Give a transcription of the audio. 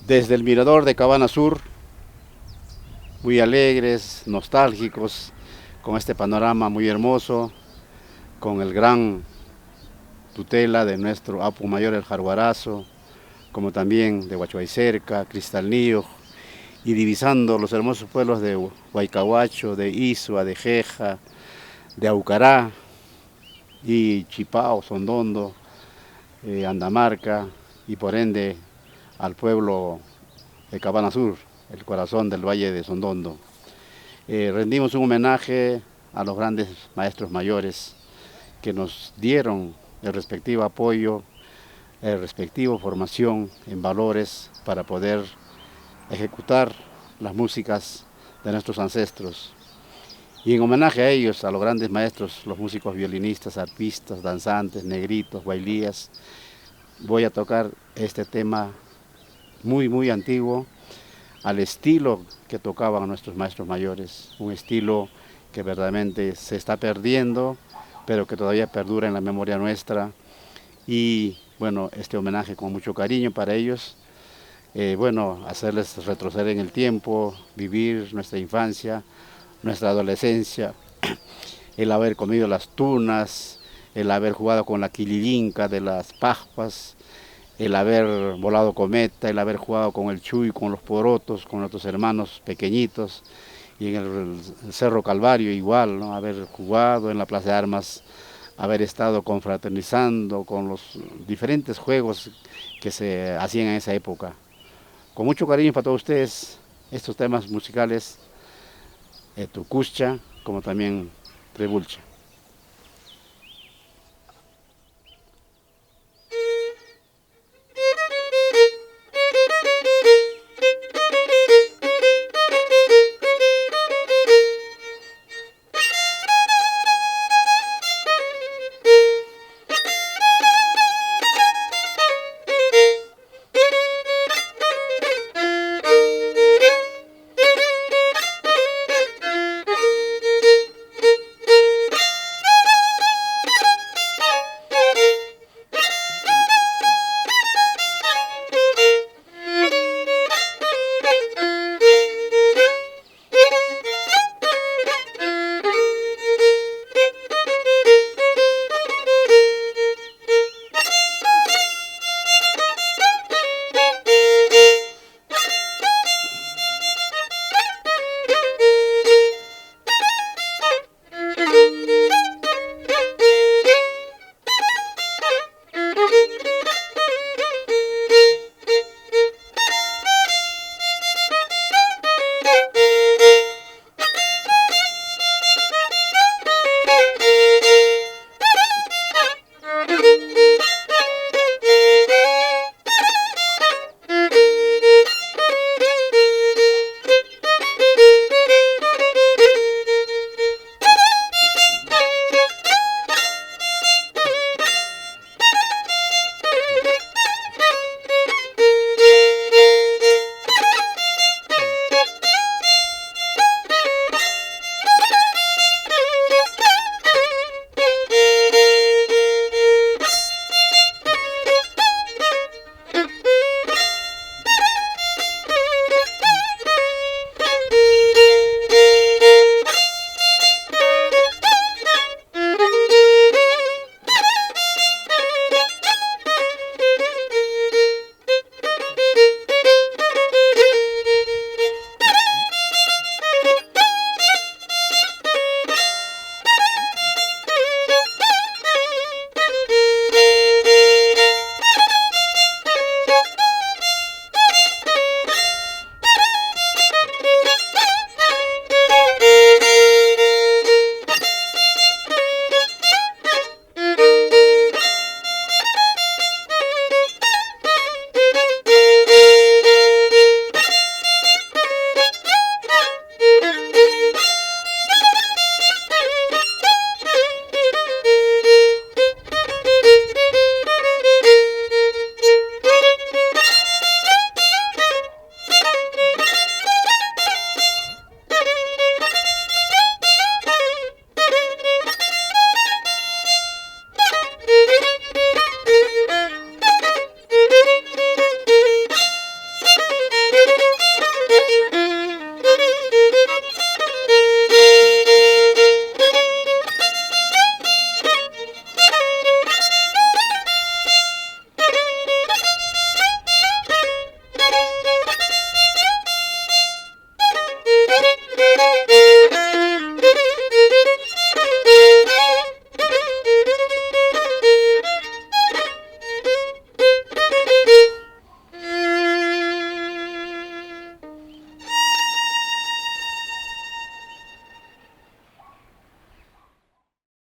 Desde el mirador de Cabana Sur, muy alegres, nostálgicos, con este panorama muy hermoso, con el gran tutela de nuestro Apu Mayor el Jaguarazo, como también de Huachuaycerca, Cristalnío, y divisando los hermosos pueblos de Huaycahuacho, de Isua, de Jeja, de Aucará y Chipao, Sondondo, Andamarca y por ende al pueblo de Cabana Sur, el corazón del Valle de Sondondo. Rendimos un homenaje a los grandes maestros mayores que nos dieron el respectivo apoyo, el respectivo formación en valores para poder ejecutar las músicas de nuestros ancestros. Y en homenaje a ellos, a los grandes maestros, los músicos violinistas, arpistas, danzantes, negritos, bailías, voy a tocar este tema muy antiguo, al estilo que tocaban nuestros maestros mayores, un estilo que verdaderamente se está perdiendo, pero que todavía perdura en la memoria nuestra. Y bueno, este homenaje con mucho cariño para ellos, bueno, hacerles retroceder en el tiempo, vivir nuestra infancia, nuestra adolescencia, el haber comido las tunas, el haber jugado con la quililinca de las pajpas, el haber volado cometa, el haber jugado con el chuy, con los porotos, con nuestros hermanos pequeñitos, y en el Cerro Calvario igual, ¿no? Haber jugado en la Plaza de Armas, haber estado confraternizando con los diferentes juegos que se hacían en esa época. Con mucho cariño para todos ustedes, estos temas musicales, Tucuscha, como también Trebulcha.